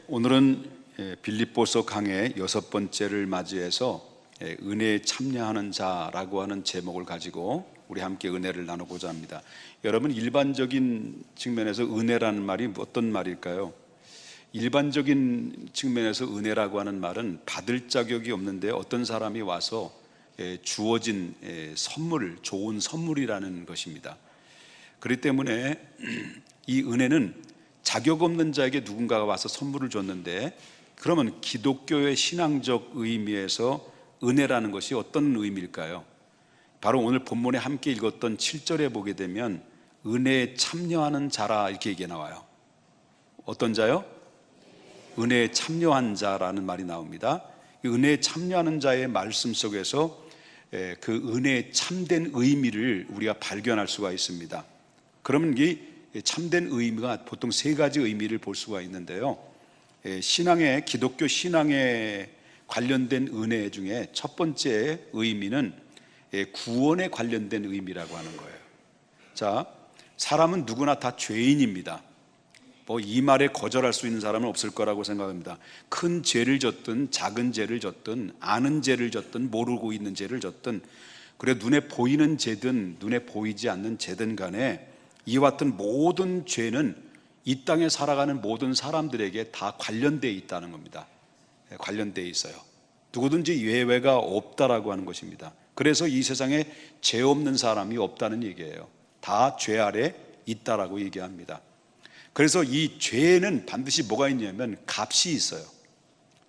오늘은 빌립보서 강의 6번째를 맞이해서 은혜에 참여하는 자라고 하는 제목을 가지고 우리 함께 은혜를 나누고자 합니다. 여러분, 일반적인 측면에서 은혜라는 말이 어떤 말일까요? 일반적인 측면에서 은혜라고 하는 말은 받을 자격이 없는데 어떤 사람이 와서 주어진 선물, 좋은 선물이라는 것입니다. 그렇기 때문에 이 은혜는 자격 없는 자에게 누군가가 와서 선물을 줬는데, 그러면 기독교의 신앙적 의미에서 은혜라는 것이 어떤 의미일까요? 바로 오늘 본문에 함께 읽었던 7절에 보게 되면 은혜에 참여하는 자라 이렇게 얘기가 나와요. 어떤 자요? 은혜에 참여한 자라는 말이 나옵니다. 은혜에 참여하는 자의 말씀 속에서 그 은혜의 참된 의미를 우리가 발견할 수가 있습니다. 그러면 이 참된 의미가 보통 세 가지 의미를 볼 수가 있는데요, 신앙의, 기독교 신앙에 관련된 은혜 중에 첫 번째 의미는 구원에 관련된 의미라고 하는 거예요. 자, 사람은 누구나 다 죄인입니다. 이 말에 거절할 수 있는 사람은 없을 거라고 생각합니다. 큰 죄를 졌든 작은 죄를 졌든 아는 죄를 졌든 모르고 있는 죄를 졌든, 그래 눈에 보이는 죄든 눈에 보이지 않는 죄든 간에 이와 같은 모든 죄는 이 땅에 살아가는 모든 사람들에게 다 관련되어 있다는 겁니다. 관련되어 있어요. 누구든지 예외가 없다라고 하는 것입니다. 그래서 이 세상에 죄 없는 사람이 없다는 얘기예요. 다 죄 아래 있다라고 얘기합니다. 그래서 이 죄에는 반드시 뭐가 있냐면 값이 있어요.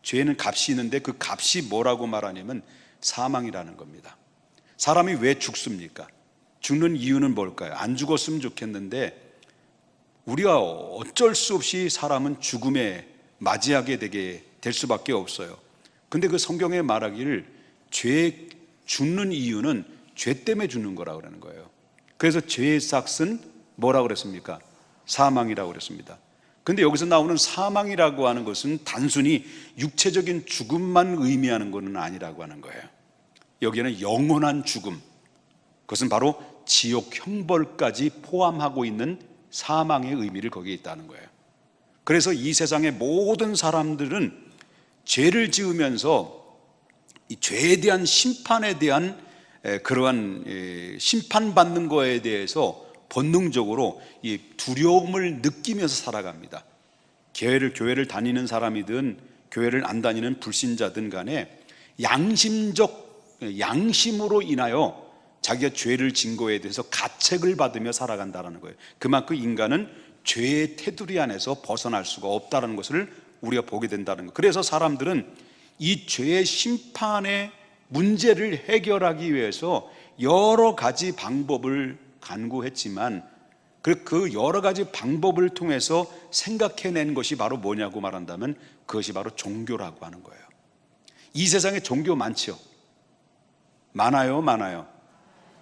죄에는 값이 있는데 그 값이 뭐라고 말하냐면 사망이라는 겁니다. 사람이 왜 죽습니까? 죽는 이유는 뭘까요? 안 죽었으면 좋겠는데 우리가 어쩔 수 없이 사람은 죽음에 맞이하게 되게 될 수밖에 없어요. 근데 그 성경에 말하기를 죽는 이유는 죄 때문에 죽는 거라고 그러는 거예요. 그래서 죄의 삭은 뭐라고 그랬습니까? 사망이라고 그랬습니다. 근데 여기서 나오는 사망이라고 하는 것은 단순히 육체적인 죽음만 의미하는 것은 아니라고 하는 거예요. 여기에는 영원한 죽음, 그것은 바로 지옥 형벌까지 포함하고 있는 사망의 의미를 거기에 있다는 거예요. 그래서 이 세상의 모든 사람들은 죄를 지으면서 이 죄에 대한 심판에 대한 그러한 심판받는 거에 대해서 본능적으로 이 두려움을 느끼면서 살아갑니다. 교회를 다니는 사람이든 교회를 안 다니는 불신자든 간에 양심으로 인하여 자기가 죄를 진 거에 대해서 가책을 받으며 살아간다는 거예요. 그만큼 인간은 죄의 테두리 안에서 벗어날 수가 없다는 것을 우리가 보게 된다는 거예요. 그래서 사람들은 이 죄의 심판의 문제를 해결하기 위해서 여러 가지 방법을 간구했지만 그 여러 가지 방법을 통해서 생각해낸 것이 바로 뭐냐고 말한다면 그것이 바로 종교라고 하는 거예요. 이 세상에 종교 많죠? 많아요.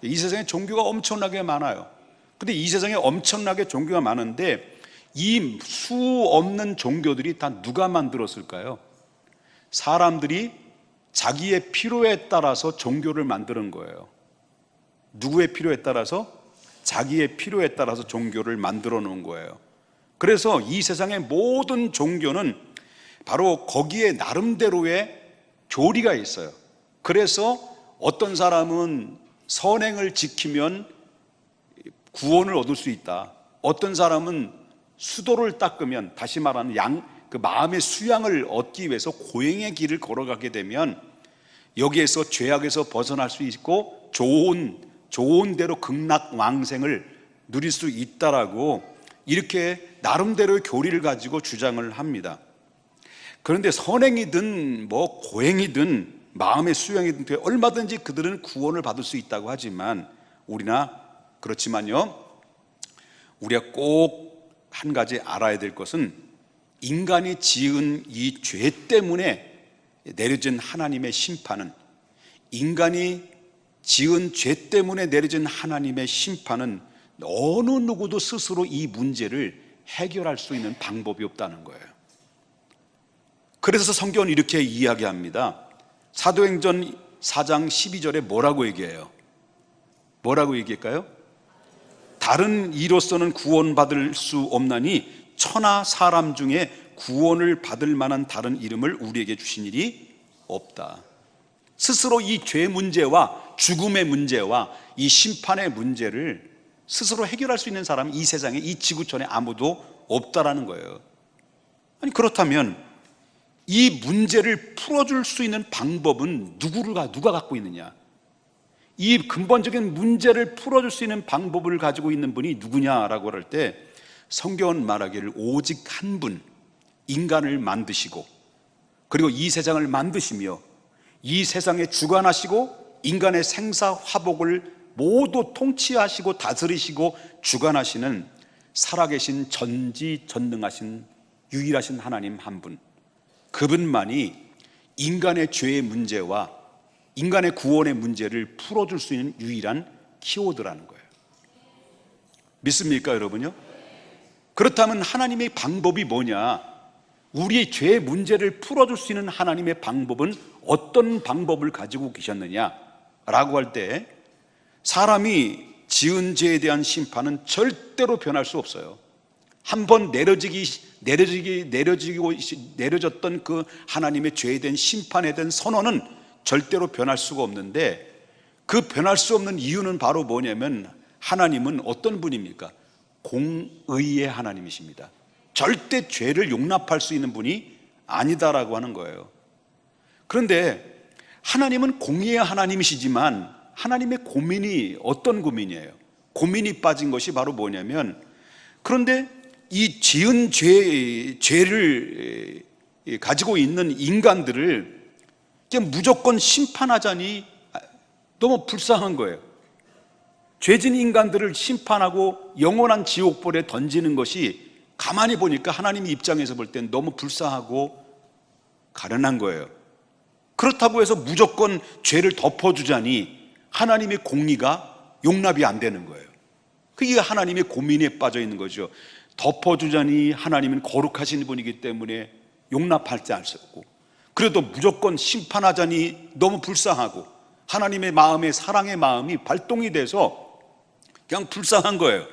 이 세상에 종교가 엄청나게 많아요. 근데 이 세상에 엄청나게 종교가 많은데 이 수 없는 종교들이 다 누가 만들었을까요? 사람들이 자기의 필요에 따라서 종교를 만드는 거예요. 누구의 필요에 따라서? 자기의 필요에 따라서 종교를 만들어 놓은 거예요. 그래서 이 세상의 모든 종교는 바로 거기에 나름대로의 교리가 있어요. 그래서 어떤 사람은 선행을 지키면 구원을 얻을 수 있다. 어떤 사람은 수도를 닦으면, 다시 말하는 그 마음의 수양을 얻기 위해서 고행의 길을 걸어가게 되면 여기에서 죄악에서 벗어날 수 있고 좋은 대로 극락왕생을 누릴 수 있다라고 이렇게 나름대로의 교리를 가지고 주장을 합니다. 그런데 선행이든 고행이든 마음의 수양이든 얼마든지 그들은 구원을 받을 수 있다고 하지만 그렇지만요, 우리가 꼭 한 가지 알아야 될 것은 인간이 지은 이 죄 때문에 내려진 하나님의 심판은, 인간이 지은 죄 때문에 내려진 하나님의 심판은 어느 누구도 스스로 이 문제를 해결할 수 있는 방법이 없다는 거예요. 그래서 성경은 이렇게 이야기합니다. 사도행전 4장 12절에 뭐라고 얘기해요? 뭐라고 얘기할까요? 다른 이로서는 구원받을 수 없나니 천하 사람 중에 구원을 받을 만한 다른 이름을 우리에게 주신 일이 없다. 스스로 이 죄 문제와 죽음의 문제와 이 심판의 문제를 스스로 해결할 수 있는 사람은 이 세상에, 이 지구촌에 아무도 없다라는 거예요. 아니, 그렇다면 이 문제를 풀어줄 수 있는 방법은 누가 갖고 있느냐? 이 근본적인 문제를 풀어줄 수 있는 방법을 가지고 있는 분이 누구냐라고 할 때 성경은 말하기를 오직 한 분, 인간을 만드시고 그리고 이 세상을 만드시며 이 세상에 주관하시고 인간의 생사화복을 모두 통치하시고 다스리시고 주관하시는 살아계신 전지전능하신 유일하신 하나님 한 분, 그분만이 인간의 죄의 문제와 인간의 구원의 문제를 풀어줄 수 있는 유일한 키워드라는 거예요. 믿습니까, 여러분요? 그렇다면 하나님의 방법이 뭐냐? 우리의 죄의 문제를 풀어줄 수 있는 하나님의 방법은 어떤 방법을 가지고 계셨느냐라고 할 때 사람이 지은 죄에 대한 심판은 절대로 변할 수 없어요. 한번 내려졌던 그 하나님의 죄에 대한 심판에 대한 선언은 절대로 변할 수가 없는데, 그 변할 수 없는 이유는 바로 뭐냐면 하나님은 어떤 분입니까? 공의의 하나님이십니다. 절대 죄를 용납할 수 있는 분이 아니다라고 하는 거예요. 그런데 하나님은 공의의 하나님이시지만 하나님의 고민이 어떤 고민이에요? 고민이 빠진 것이 바로 뭐냐면, 그런데 이 지은 죄를 가지고 있는 인간들을 무조건 심판하자니 너무 불쌍한 거예요. 죄진 인간들을 심판하고 영원한 지옥불에 던지는 것이 가만히 보니까 하나님 입장에서 볼 땐 너무 불쌍하고 가련한 거예요. 그렇다고 해서 무조건 죄를 덮어주자니 하나님의 공의가 용납이 안 되는 거예요. 그게 하나님의 고민에 빠져 있는 거죠. 덮어주자니 하나님은 거룩하신 분이기 때문에 용납할 수 없고, 그래도 무조건 심판하자니 너무 불쌍하고 하나님의 마음에 사랑의 마음이 발동이 돼서 그냥 불쌍한 거예요.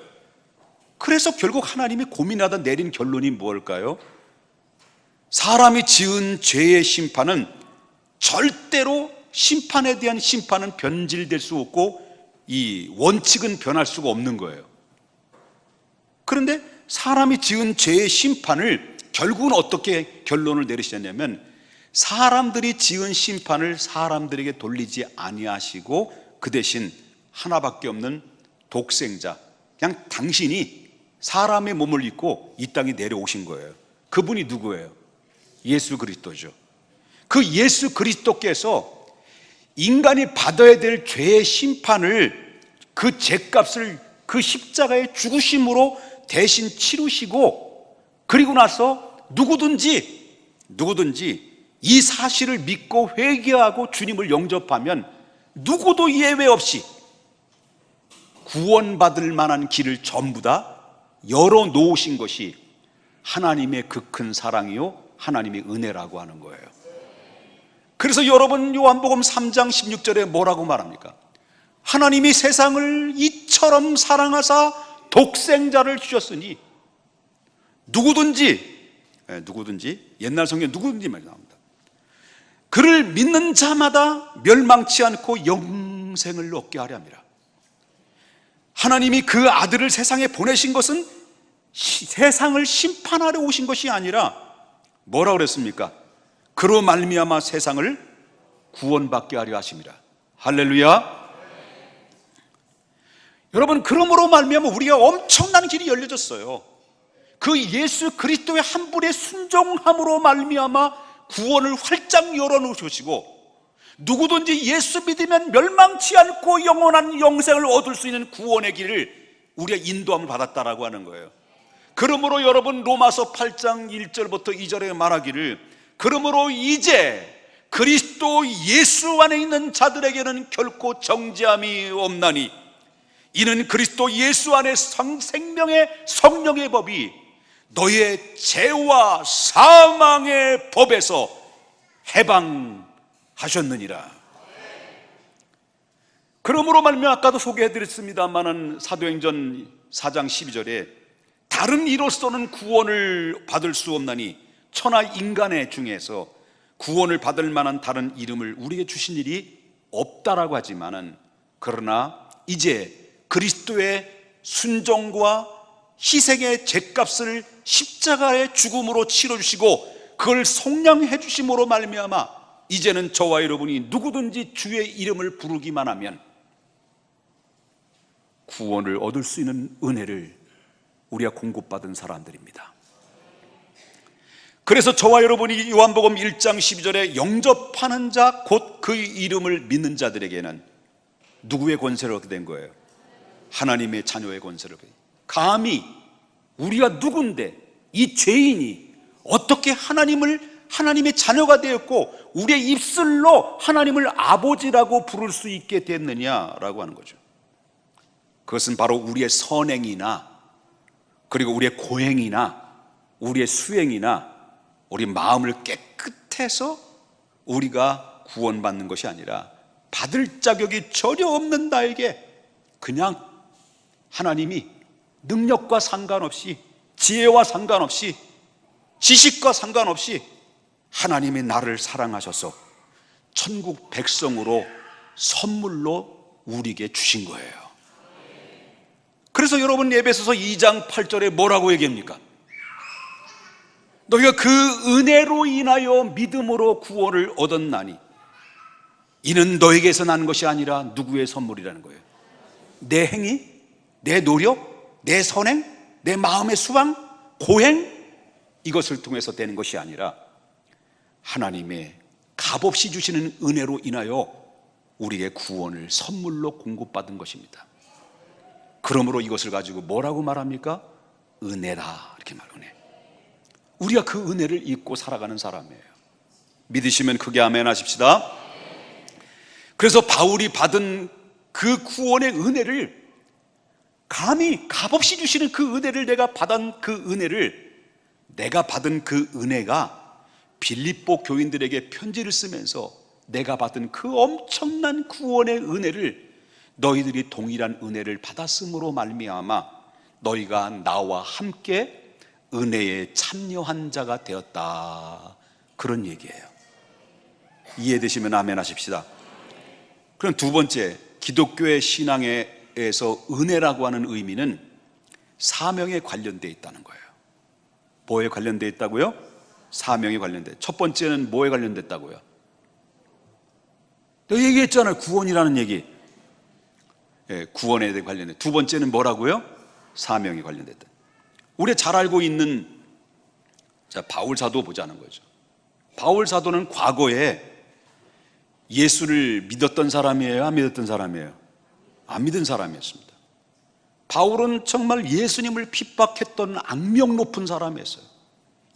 그래서 결국 하나님이 고민하다 내린 결론이 뭘까요? 사람이 지은 죄의 심판은 절대로, 심판에 대한 심판은 변질될 수 없고 이 원칙은 변할 수가 없는 거예요. 그런데 사람이 지은 죄의 심판을 결국은 어떻게 결론을 내리셨냐면, 사람들이 지은 심판을 사람들에게 돌리지 아니하시고 그 대신 하나밖에 없는 독생자, 그냥 당신이 사람의 몸을 입고 이 땅에 내려오신 거예요. 그분이 누구예요? 예수 그리스도죠. 그 예수 그리스도께서 인간이 받아야 될 죄의 심판을, 그 죄값을 그 십자가의 죽으심으로 대신 치르시고, 그리고 나서 누구든지 이 사실을 믿고 회개하고 주님을 영접하면 누구도 예외 없이 구원받을 만한 길을 전부 다 열어놓으신 것이 하나님의 그 큰 사랑이요 하나님의 은혜라고 하는 거예요. 그래서 여러분, 요한복음 3장 16절에 뭐라고 말합니까? 하나님이 세상을 이처럼 사랑하사 독생자를 주셨으니 누구든지 옛날 성경 누구든지 말이 나옵니다. 그를 믿는 자마다 멸망치 않고 영생을 얻게 하려 합니다. 하나님이 그 아들을 세상에 보내신 것은 세상을 심판하러 오신 것이 아니라 뭐라고 그랬습니까? 그로 말미암아 세상을 구원받게 하려 하십니다. 할렐루야. 여러분, 그러므로 말미암아 우리가 엄청난 길이 열려졌어요. 그 예수 그리스도의 한 분의 순종함으로 말미암아 구원을 활짝 열어놓으시고, 누구든지 예수 믿으면 멸망치 않고 영원한 영생을 얻을 수 있는 구원의 길을 우리가 인도함을 받았다라고 하는 거예요. 그러므로 여러분, 로마서 8장 1절부터 2절에 말하기를, 그러므로 이제 그리스도 예수 안에 있는 자들에게는 결코 정죄함이 없나니 이는 그리스도 예수 안에 생명의 성령의 법이 너의 죄와 사망의 법에서 해방하셨느니라. 그러므로 말미암아 아까도 소개해드렸습니다마는 사도행전 4장 12절에 다른 이로서는 구원을 받을 수 없나니 천하 인간의 중에서 구원을 받을 만한 다른 이름을 우리에게 주신 일이 없다라고 하지만은, 그러나 이제 그리스도의 순종과 희생의 죗값을 십자가의 죽음으로 치러주시고 그걸 속량해 주심으로 말미암아 이제는 저와 여러분이 누구든지 주의 이름을 부르기만 하면 구원을 얻을 수 있는 은혜를 우리가 공급받은 사람들입니다. 그래서 저와 여러분이 요한복음 1장 12절에 영접하는 자 곧 그 이름을 믿는 자들에게는 누구의 권세를 얻게 된 거예요? 하나님의 자녀의 권세를 얻게. 감히 우리가 누군데 이 죄인이 어떻게 하나님의 자녀가 되었고 우리의 입술로 하나님을 아버지라고 부를 수 있게 됐느냐라고 하는 거죠. 그것은 바로 우리의 선행이나 그리고 우리의 고행이나 우리의 수행이나 우리 마음을 깨끗해서 우리가 구원받는 것이 아니라 받을 자격이 전혀 없는 나에게 그냥 하나님이 능력과 상관없이, 지혜와 상관없이, 지식과 상관없이 하나님이 나를 사랑하셔서 천국 백성으로 선물로 우리에게 주신 거예요. 그래서 여러분 에베소서 2장 8절에 뭐라고 얘기합니까? 너희가 그 은혜로 인하여 믿음으로 구원을 얻었나니 이는 너에게서 난 것이 아니라 누구의 선물이라는 거예요. 내 행위, 내 노력, 내 선행, 내 마음의 수강, 고행, 이것을 통해서 되는 것이 아니라 하나님의 값없이 주시는 은혜로 인하여 우리에게 구원을 선물로 공급받은 것입니다. 그러므로 이것을 가지고 뭐라고 말합니까? 은혜다, 이렇게 말해요. 은혜. 우리가 그 은혜를 잊고 살아가는 사람이에요. 믿으시면 크게 아멘 하십시다. 그래서 바울이 받은 그 구원의 은혜를, 감히 값없이 주시는 그 은혜를, 내가 받은 그 은혜가 빌립보 교인들에게 편지를 쓰면서 내가 받은 그 엄청난 구원의 은혜를 너희들이 동일한 은혜를 받았음으로 말미암아 너희가 나와 함께 은혜에 참여한 자가 되었다, 그런 얘기예요. 이해되시면 아멘 하십시다. 그럼 두 번째, 기독교의 신앙에서 은혜라고 하는 의미는 사명에 관련되어 있다는 거예요. 뭐에 관련되어 있다고요? 사명에 관련돼. 첫 번째는 뭐에 관련됐다고요? 내가 얘기했잖아요, 구원이라는 얘기. 구원에 관련돼. 두 번째는 뭐라고요? 사명에 관련됐다. 우리가 잘 알고 있는 바울 사도 보자는 거죠. 바울 사도는 과거에 예수를 믿었던 사람이에요? 안 믿었던 사람이에요? 안 믿은 사람이었습니다. 바울은 정말 예수님을 핍박했던 악명 높은 사람이었어요.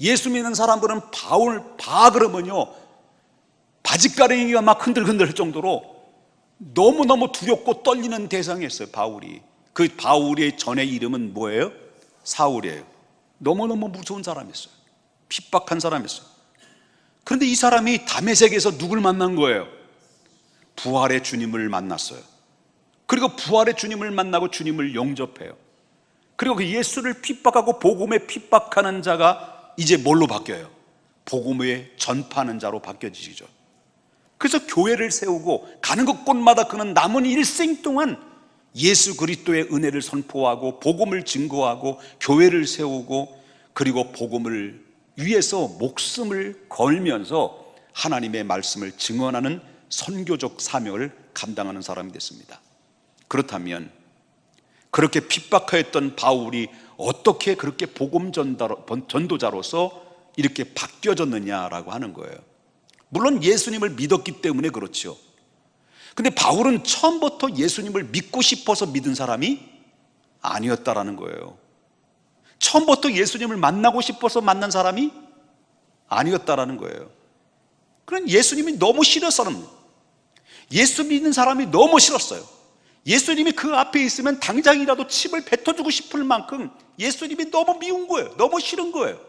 예수 믿는 사람들은 바울 그러면요 바짓가랭이가 막 흔들흔들 할 정도로 너무너무 두렵고 떨리는 대상이었어요. 바울이. 그 바울의 전의 이름은 뭐예요? 사울이에요. 너무너무 무서운 사람이었어요. 핍박한 사람이었어요. 그런데 이 사람이 다메섹에서 누굴 만난 거예요? 부활의 주님을 만났어요. 그리고 부활의 주님을 만나고 주님을 영접해요. 그리고 그 예수를 핍박하고 복음에 핍박하는 자가 이제 뭘로 바뀌어요? 복음에 전파하는 자로 바뀌어지죠. 그래서 교회를 세우고 가는 곳곳마다 그는 남은 일생 동안 예수 그리스도의 은혜를 선포하고 복음을 증거하고 교회를 세우고 그리고 복음을 위해서 목숨을 걸면서 하나님의 말씀을 증언하는 선교적 사명을 감당하는 사람이 됐습니다. 그렇다면 그렇게 핍박하였던 바울이 어떻게 그렇게 복음 전도자로서 이렇게 바뀌어졌느냐라고 하는 거예요. 물론 예수님을 믿었기 때문에 그렇죠. 근데 바울은 처음부터 예수님을 믿고 싶어서 믿은 사람이 아니었다라는 거예요. 처음부터 예수님을 만나고 싶어서 만난 사람이 아니었다라는 거예요. 그런 예수님이 너무 싫어서는, 예수 믿는 사람이 너무 싫었어요. 예수님이 그 앞에 있으면 당장이라도 침을 뱉어주고 싶을 만큼 예수님이 너무 미운 거예요. 너무 싫은 거예요.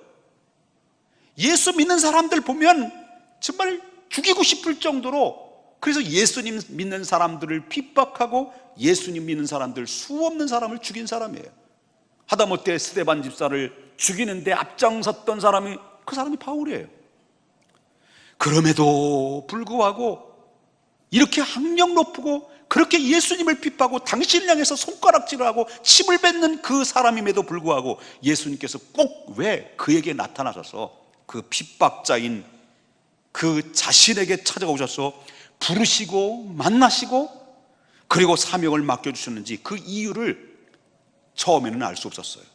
예수 믿는 사람들 보면 정말 죽이고 싶을 정도로, 그래서 예수님 믿는 사람들을 핍박하고 예수님 믿는 사람들, 수 없는 사람을 죽인 사람이에요. 하다못해 스데반 집사를 죽이는데 앞장섰던 사람이 그 사람이 바울이에요. 그럼에도 불구하고 이렇게 학력 높고 그렇게 예수님을 핍박하고 당신을 향해서 손가락질을 하고 침을 뱉는 그 사람임에도 불구하고 예수님께서 꼭 왜 그에게 나타나셔서 그 핍박자인 그 자신에게 찾아오셔서 부르시고 만나시고 그리고 사명을 맡겨주셨는지 그 이유를 처음에는 알 수 없었어요.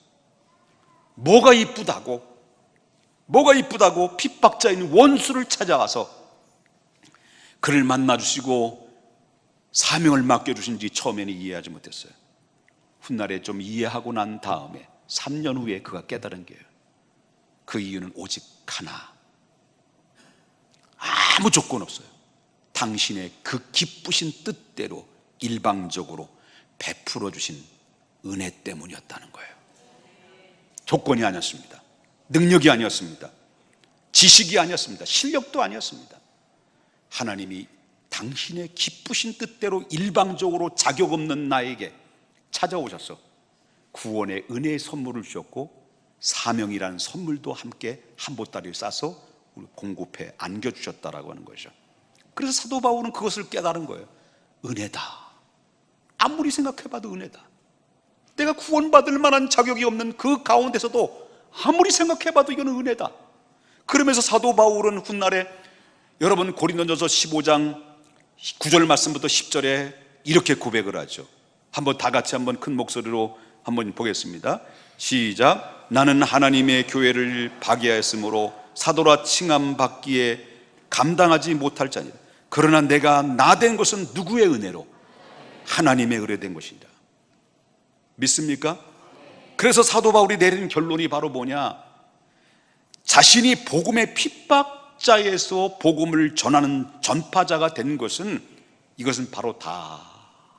뭐가 이쁘다고 핍박자인 원수를 찾아가서 그를 만나주시고 사명을 맡겨주신지 처음에는 이해하지 못했어요. 훗날에 좀 이해하고 난 다음에 3년 후에 그가 깨달은 게요, 그 이유는 오직 하나, 아무 조건 없어요. 당신의 그 기쁘신 뜻대로 일방적으로 베풀어 주신 은혜 때문이었다는 거예요. 조건이 아니었습니다. 능력이 아니었습니다. 지식이 아니었습니다. 실력도 아니었습니다. 하나님이 당신의 기쁘신 뜻대로 일방적으로 자격 없는 나에게 찾아오셔서 구원의 은혜의 선물을 주셨고 사명이라는 선물도 함께 한 보따리에 싸서 공급해 안겨주셨다라고 하는 거죠. 그래서 사도 바울은 그것을 깨달은 거예요. 은혜다. 아무리 생각해봐도 은혜다. 내가 구원받을 만한 자격이 없는 그 가운데서도 아무리 생각해봐도 이거는 은혜다. 그러면서 사도 바울은 훗날에 여러분 고린도전서 15장 9절 말씀부터 10절에 이렇게 고백을 하죠. 한번 다 같이 한번 큰 목소리로 한번 보겠습니다. 시작. 나는 하나님의 교회를 파괴하였으므로 사도라 칭함 받기에 감당하지 못할 자니라. 그러나 내가 나된 것은 누구의 은혜로? 하나님의 은혜 된 것이다. 믿습니까? 그래서 사도 바울이 내린 결론이 바로 뭐냐? 자신이 복음의 핍박자에서 복음을 전하는 전파자가 된 것은 이것은 바로 다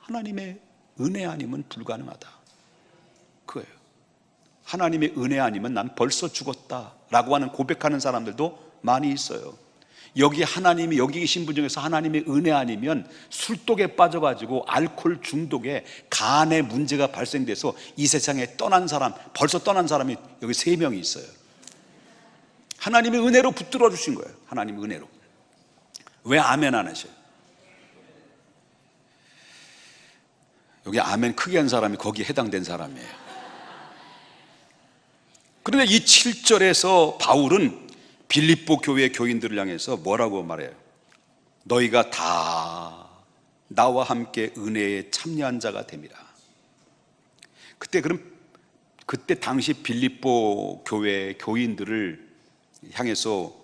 하나님의 은혜 아니면 불가능하다. 그거예요. 하나님의 은혜 아니면 난 벌써 죽었다라고 하는 고백하는 사람들도 많이 있어요. 여기 계신 분 중에서 하나님의 은혜 아니면 술독에 빠져가지고 알코올 중독에 간에 문제가 발생돼서 이 세상에 벌써 떠난 사람이 여기 3명이 있어요. 하나님의 은혜로 붙들어 주신 거예요. 하나님의 은혜로. 왜 아멘 안 하셔요? 여기 아멘 크게 한 사람이 거기에 해당된 사람이에요. 그런데 이 7절에서 바울은 빌립보 교회 교인들을 향해서 뭐라고 말해요? 너희가 다 나와 함께 은혜에 참여한 자가 됨이라. 그때 당시 빌립보 교회 교인들을 향해서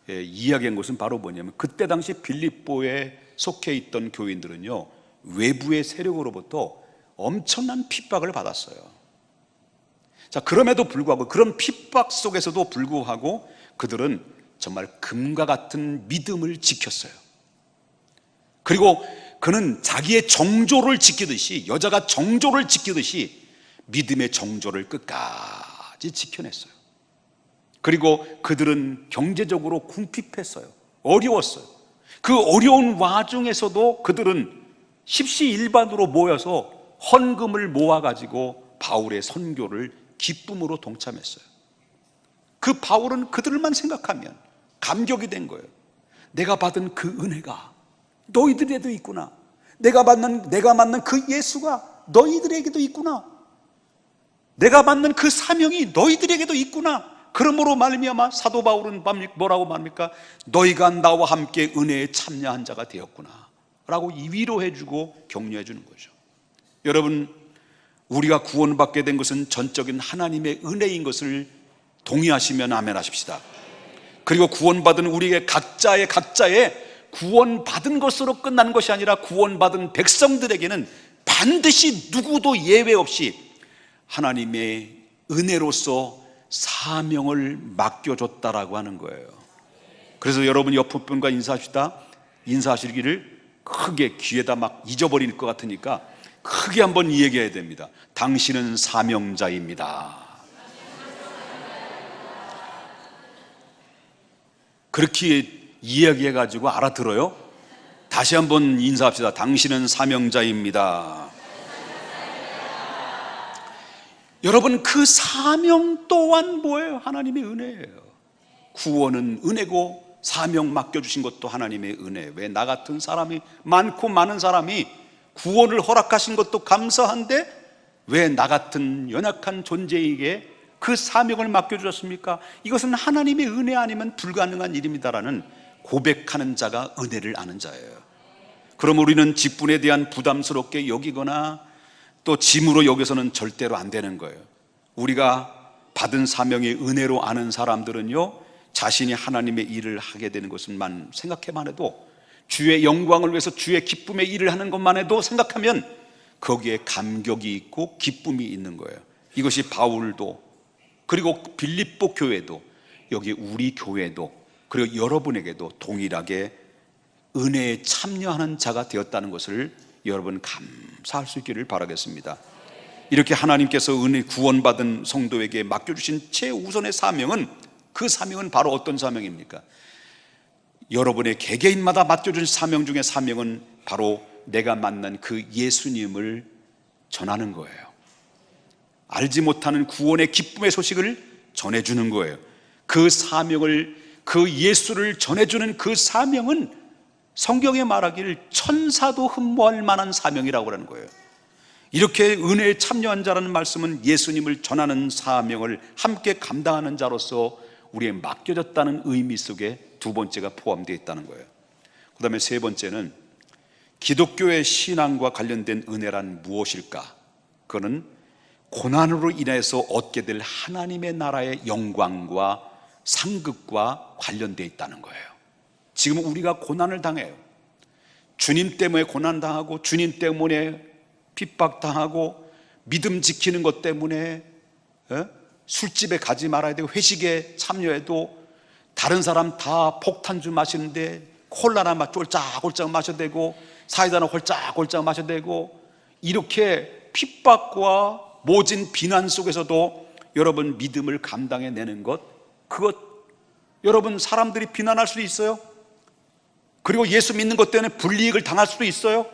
이야기한 것은 바로 뭐냐면, 그때 당시 빌립보에 속해 있던 교인들은요, 외부의 세력으로부터 엄청난 핍박을 받았어요. 자, 그럼에도 불구하고, 그런 핍박 속에서도 불구하고 그들은 정말 금과 같은 믿음을 지켰어요. 그리고 그는 자기의 정조를 지키듯이, 여자가 정조를 지키듯이 믿음의 정조를 끝까지 지켜냈어요. 그리고 그들은 경제적으로 궁핍했어요. 어려웠어요. 그 어려운 와중에서도 그들은 십시일반으로 모여서 헌금을 모아가지고 바울의 선교를 기쁨으로 동참했어요. 그 바울은 그들만 생각하면 감격이 된 거예요. 내가 받은 그 은혜가 너희들에도 있구나. 내가 만난 그 예수가 너희들에게도 있구나. 내가 받는 그 사명이 너희들에게도 있구나. 그러므로 말미암아 사도 바울은 뭐라고 말합니까? 너희가 나와 함께 은혜에 참여한 자가 되었구나 라고 위로해주고 격려해주는 거죠. 여러분, 우리가 구원받게 된 것은 전적인 하나님의 은혜인 것을 동의하시면 아멘 하십시다. 그리고 구원받은 우리에게 각자의 구원받은 것으로 끝나는 것이 아니라 구원받은 백성들에게는 반드시 누구도 예외 없이 하나님의 은혜로서 사명을 맡겨줬다라고 하는 거예요. 그래서 여러분 옆 분과 인사하시기를 크게, 귀에다 막 잊어버릴 것 같으니까 크게 한번 얘기해야 됩니다. 당신은 사명자입니다. 그렇게 이야기해가지고 알아들어요? 다시 한번 인사합시다. 당신은 사명자입니다. 여러분, 그 사명 또한 뭐예요? 하나님의 은혜예요. 구원은 은혜고 사명 맡겨주신 것도 하나님의 은혜. 왜 나 같은 사람이, 많고 많은 사람이 구원을 허락하신 것도 감사한데 왜 나 같은 연약한 존재에게 그 사명을 맡겨주셨습니까? 이것은 하나님의 은혜 아니면 불가능한 일입니다라는 고백하는 자가 은혜를 아는 자예요. 그럼 우리는 직분에 대한 부담스럽게 여기거나 또 짐으로 여기서는 절대로 안 되는 거예요. 우리가 받은 사명의 은혜로 아는 사람들은요, 자신이 하나님의 일을 하게 되는 것만 생각해만 해도, 주의 영광을 위해서 주의 기쁨의 일을 하는 것만 해도 생각하면 거기에 감격이 있고 기쁨이 있는 거예요. 이것이 바울도, 그리고 빌립보 교회도, 여기 우리 교회도, 그리고 여러분에게도 동일하게 은혜에 참여하는 자가 되었다는 것을 여러분 감사할 수 있기를 바라겠습니다. 이렇게 하나님께서 은혜 구원받은 성도에게 맡겨주신 최우선의 사명은, 그 사명은 바로 어떤 사명입니까? 여러분의 개개인마다 맡겨준 사명 중에 사명은 바로 내가 만난 그 예수님을 전하는 거예요. 알지 못하는 구원의 기쁨의 소식을 전해주는 거예요. 그 사명을, 그 예수를 전해주는 그 사명은 성경에 말하기를 천사도 흠모할 만한 사명이라고 하는 거예요. 이렇게 은혜에 참여한 자라는 말씀은 예수님을 전하는 사명을 함께 감당하는 자로서 우리에 맡겨졌다는 의미 속에 두 번째가 포함되어 있다는 거예요. 그 다음에 세 번째는 기독교의 신앙과 관련된 은혜란 무엇일까? 그거는 고난으로 인해서 얻게 될 하나님의 나라의 영광과 상급과 관련되어 있다는 거예요. 지금 우리가 고난을 당해요. 주님 때문에 고난당하고, 주님 때문에 핍박당하고, 믿음 지키는 것 때문에 술집에 가지 말아야 되고, 회식에 참여해도 다른 사람 다 폭탄주 마시는데 콜라나 쫄짝쫄짝 마셔야 되고, 사이다나 홀짝홀짝 마셔야 되고, 이렇게 핍박과 모진 비난 속에서도 여러분 믿음을 감당해내는 것, 그것 여러분 사람들이 비난할 수도 있어요. 그리고 예수 믿는 것 때문에 불이익을 당할 수도 있어요.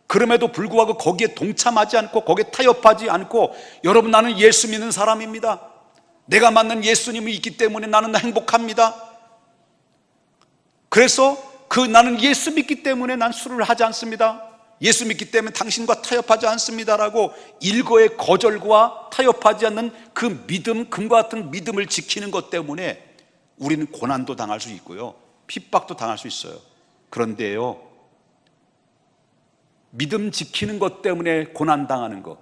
그럼에도 불구하고 거기에 동참하지 않고, 거기에 타협하지 않고, 여러분 나는 예수 믿는 사람입니다, 내가 만난 예수님이 있기 때문에 나는 행복합니다, 그래서 나는 예수 믿기 때문에 난 술을 하지 않습니다, 예수 믿기 때문에 당신과 타협하지 않습니다라고 일거의 거절과 타협하지 않는 그 믿음, 금과 같은 믿음을 지키는 것 때문에 우리는 고난도 당할 수 있고요, 핍박도 당할 수 있어요. 그런데요, 믿음 지키는 것 때문에 고난당하는 것,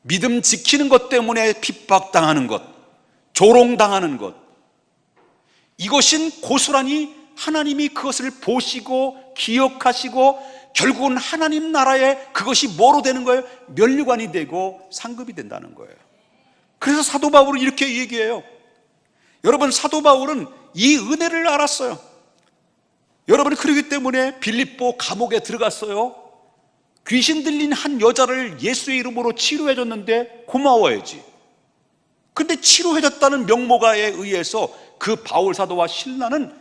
믿음 지키는 것 때문에 핍박당하는 것, 조롱당하는 것, 이것은 고스란히 하나님이 그것을 보시고 기억하시고 결국은 하나님 나라에 그것이 뭐로 되는 거예요? 면류관이 되고 상급이 된다는 거예요. 그래서 사도 바울은 이렇게 얘기해요. 여러분, 사도 바울은 이 은혜를 알았어요. 여러분, 그러기 때문에 빌립보 감옥에 들어갔어요. 귀신 들린 한 여자를 예수의 이름으로 치료해 줬는데 고마워야지. 근데 치료해 줬다는 명목에 의해서 그 바울 사도와 실라는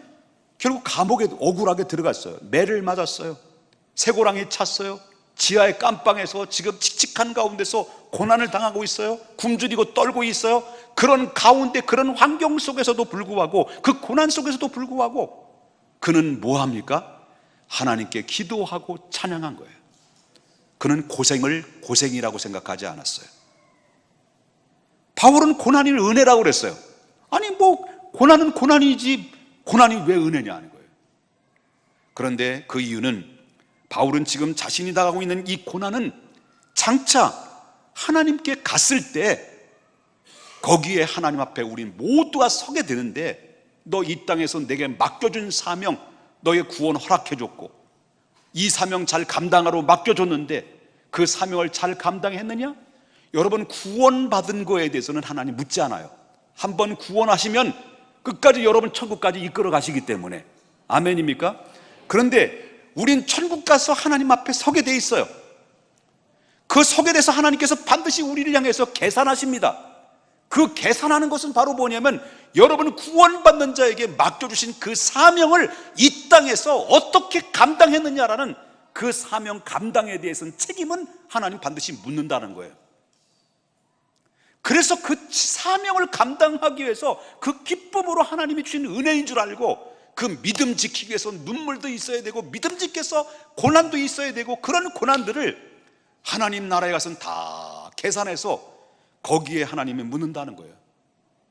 결국 감옥에 억울하게 들어갔어요. 매를 맞았어요. 쇠고랑이 찼어요. 지하의 깜방에서 지금 칙칙한 가운데서 고난을 당하고 있어요. 굶주리고 떨고 있어요. 그런 가운데, 그런 환경 속에서도 불구하고, 그 고난 속에서도 불구하고 그는 뭐 합니까? 하나님께 기도하고 찬양한 거예요. 그는 고생을 고생이라고 생각하지 않았어요. 바울은 고난이 은혜라고 그랬어요. 아니 뭐 고난은 고난이지 고난이 왜 은혜냐 하는 거예요. 그런데 그 이유는 바울은 지금 자신이 당하고 있는 이 고난은 장차 하나님께 갔을 때 거기에 하나님 앞에 우리 모두가 서게 되는데, 너 이 땅에서 내게 맡겨준 사명, 너의 구원 허락해줬고 이 사명 잘 감당하러 맡겨줬는데 그 사명을 잘 감당했느냐? 여러분, 구원받은 거에 대해서는 하나님 묻지 않아요. 한번 구원하시면 끝까지 여러분 천국까지 이끌어 가시기 때문에. 아멘입니까? 그런데 우린 천국 가서 하나님 앞에 서게 돼 있어요. 그 서게 돼서 하나님께서 반드시 우리를 향해서 계산하십니다. 그 계산하는 것은 바로 뭐냐면, 여러분 구원받는 자에게 맡겨주신 그 사명을 이 땅에서 어떻게 감당했느냐라는 그 사명 감당에 대해서는 책임은 하나님 반드시 묻는다는 거예요. 그래서 그 사명을 감당하기 위해서 그 기쁨으로 하나님이 주신 은혜인 줄 알고 그 믿음 지키기 위해서 눈물도 있어야 되고 믿음 지키기 위해서 고난도 있어야 되고, 그런 고난들을 하나님 나라에 가서는 다 계산해서 거기에 하나님이 묻는다는 거예요.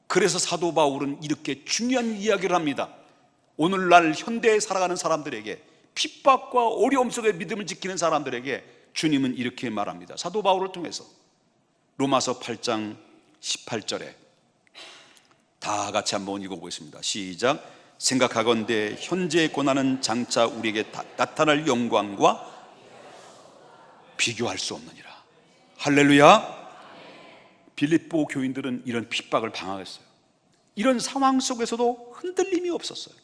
그래서 사도 바울은 이렇게 중요한 이야기를 합니다. 오늘날 현대에 살아가는 사람들에게, 핍박과 어려움 속에 믿음을 지키는 사람들에게 주님은 이렇게 말합니다. 사도 바울을 통해서 로마서 8장 18절에 다 같이 한번 읽어보겠습니다. 시작. 생각하건대 현재의 고난은 장차 우리에게 나타날 영광과 비교할 수 없느니라. 할렐루야. 빌립보 교인들은 이런 핍박을 당하겠어요. 이런 상황 속에서도 흔들림이 없었어요.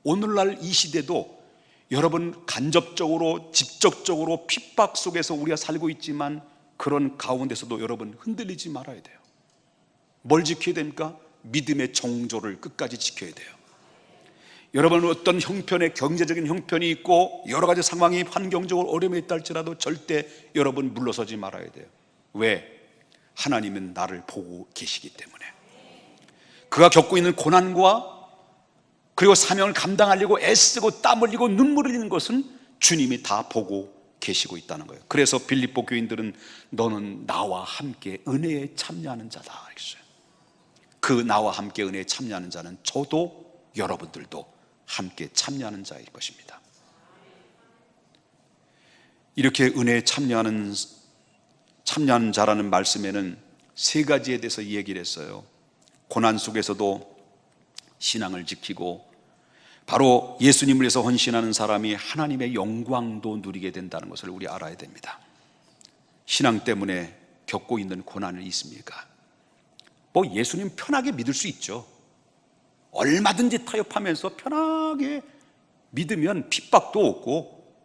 오늘날 이 시대도 여러분 간접적으로 직접적으로 핍박 속에서 우리가 살고 있지만 그런 가운데서도 여러분 흔들리지 말아야 돼요. 뭘 지켜야 됩니까? 믿음의 정조를 끝까지 지켜야 돼요. 여러분 어떤 형편에 경제적인 형편이 있고 여러 가지 상황이 환경적으로 어려움이 있다 할지라도 절대 여러분 물러서지 말아야 돼요. 왜? 하나님은 나를 보고 계시기 때문에. 그가 겪고 있는 고난과 그리고 사명을 감당하려고 애쓰고 땀 흘리고 눈물 흘리는 것은 주님이 다 보고 계시고 있다는 거예요. 그래서 빌립보 교인들은 너는 나와 함께 은혜에 참여하는 자다 했어요. 그 나와 함께 은혜에 참여하는 자는 저도 여러분들도 함께 참여하는 자일 것입니다. 이렇게 은혜에 참여하는 자라는 말씀에는 세 가지에 대해서 얘기를 했어요. 고난 속에서도 신앙을 지키고 바로 예수님을 위해서 헌신하는 사람이 하나님의 영광도 누리게 된다는 것을 우리 알아야 됩니다. 신앙 때문에 겪고 있는 고난이 있습니까? 예수님 편하게 믿을 수 있죠. 얼마든지 타협하면서 편하게 믿으면 핍박도 없고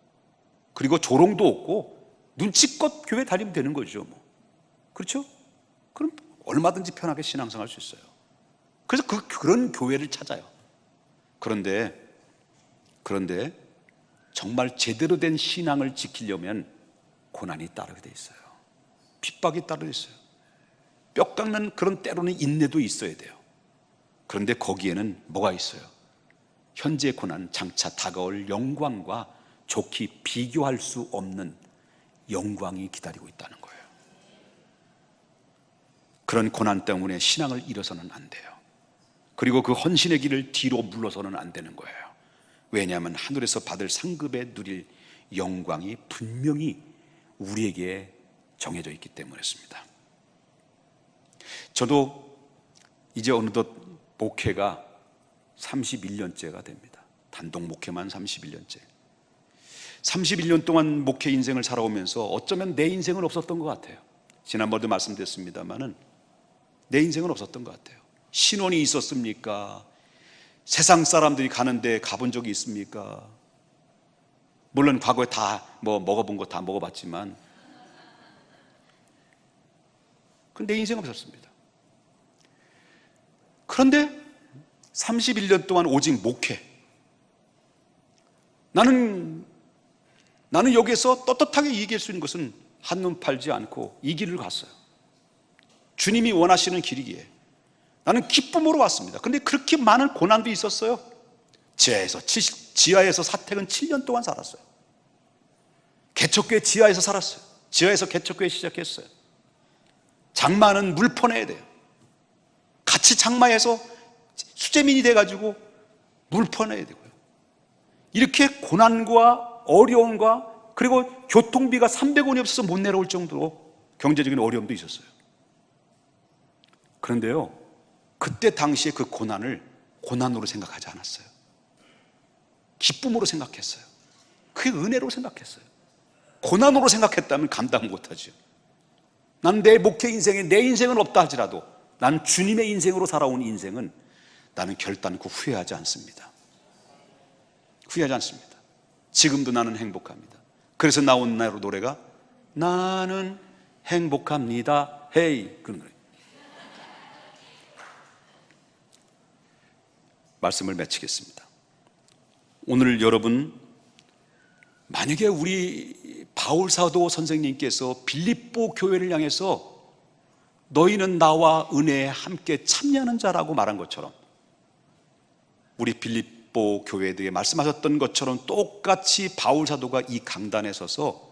그리고 조롱도 없고 눈치껏 교회 다니면 되는 거죠. 그렇죠? 그럼 얼마든지 편하게 신앙생활 할 수 있어요. 그래서 그런 교회를 찾아요. 그런데 정말 제대로 된 신앙을 지키려면 고난이 따르게 돼 있어요. 핍박이 따르게 있어요. 뼈 깎는 그런 때로는 인내도 있어야 돼요. 그런데 거기에는 뭐가 있어요? 현재 고난, 장차 다가올 영광과 좋게 비교할 수 없는 영광이 기다리고 있다는 거예요. 그런 고난 때문에 신앙을 잃어서는 안 돼요. 그리고 그 헌신의 길을 뒤로 물러서는 안 되는 거예요. 왜냐하면 하늘에서 받을 상급에 누릴 영광이 분명히 우리에게 정해져 있기 때문이었습니다. 저도 이제 어느덧 목회가 31년째가 됩니다. 단독 목회만 31년째. 31년 동안 목회 인생을 살아오면서 어쩌면 내 인생은 없었던 것 같아요. 지난번에도 말씀드렸습니다마는 내 인생은 없었던 것 같아요. 신혼이 있었습니까? 세상 사람들이 가는데 가본 적이 있습니까? 물론 과거에 다 먹어본 거 다 먹어봤지만 내 인생은 없었습니다. 그런데 31년 동안 오직 목회. 나는 여기에서 떳떳하게 얘기할 수 있는 것은 한눈 팔지 않고 이 길을 갔어요. 주님이 원하시는 길이기에 나는 기쁨으로 왔습니다. 그런데 그렇게 많은 고난도 있었어요. 지하에서 사택은 7년 동안 살았어요. 개척교회 지하에서 살았어요. 지하에서 개척교회 시작했어요. 장마는 물 퍼내야 돼요. 같이 장마해서 수재민이 돼가지고 물 퍼내야 되고요. 이렇게 고난과 어려움과 그리고 교통비가 300원이 없어서 못 내려올 정도로 경제적인 어려움도 있었어요. 그런데요, 그때 당시에 그 고난을 고난으로 생각하지 않았어요. 기쁨으로 생각했어요. 그게 은혜로 생각했어요. 고난으로 생각했다면 감당 못하죠. 난 내 목회 인생에 내 인생은 없다 할지라도 난 주님의 인생으로 살아온 인생은 나는 결단코 후회하지 않습니다. 후회하지 않습니다. 지금도 나는 행복합니다. 그래서 나온 노래가 나는 행복합니다. 헤이, 그런 노래. 말씀을 마치겠습니다. 오늘 여러분, 만약에 우리 바울 사도 선생님께서 빌립보 교회를 향해서 너희는 나와 은혜에 함께 참여하는 자라고 말한 것처럼, 우리 빌립보 교회들에 말씀하셨던 것처럼 똑같이 바울 사도가 이 강단에 서서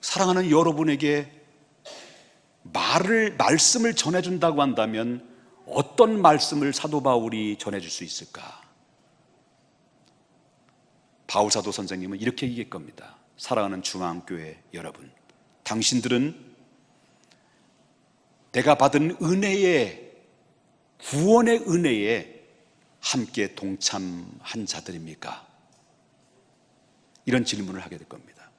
사랑하는 여러분에게 말씀을 전해준다고 한다면 어떤 말씀을 사도 바울이 전해줄 수 있을까? 바울 사도 선생님은 이렇게 얘기할 겁니다. 사랑하는 중앙교회 여러분, 당신들은 내가 받은 은혜의, 구원의 은혜에 함께 동참한 자들입니까? 이런 질문을 하게 될 겁니다.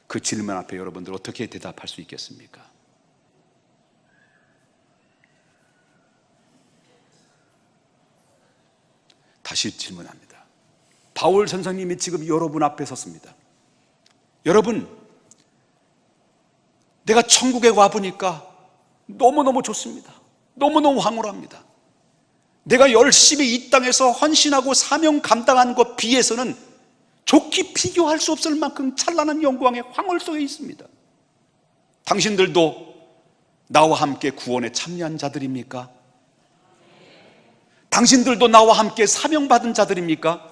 그 질문 앞에 여러분들 어떻게 대답할 수 있겠습니까? 다시 질문합니다. 바울 선생님이 지금 여러분 앞에 섰습니다. 여러분, 내가 천국에 와보니까 너무너무 좋습니다. 너무너무 황홀합니다. 내가 열심히 이 땅에서 헌신하고 사명 감당한 것 비해서는 좋게 비교할 수 없을 만큼 찬란한 영광의 황홀 속에 있습니다. 당신들도 나와 함께 구원에 참여한 자들입니까? 당신들도 나와 함께 사명받은 자들입니까?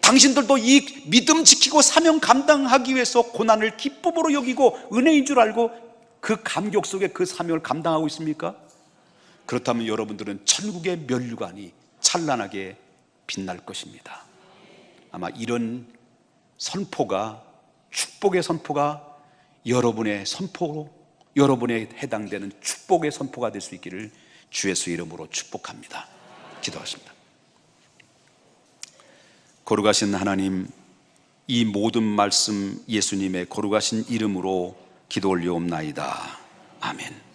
당신들도 이 믿음 지키고 사명 감당하기 위해서 고난을 기쁨으로 여기고 은혜인 줄 알고 그 감격 속에 그 사명을 감당하고 있습니까? 그렇다면 여러분들은 천국의 면류관이 찬란하게 빛날 것입니다. 아마 이런 선포가, 축복의 선포가 여러분의 선포로, 여러분에 해당되는 축복의 선포가 될 수 있기를 주 예수 이름으로 축복합니다. 기도하십니다. 거룩하신 하나님, 이 모든 말씀 예수님의 거룩하신 이름으로 기도 올리옵나이다. 아멘.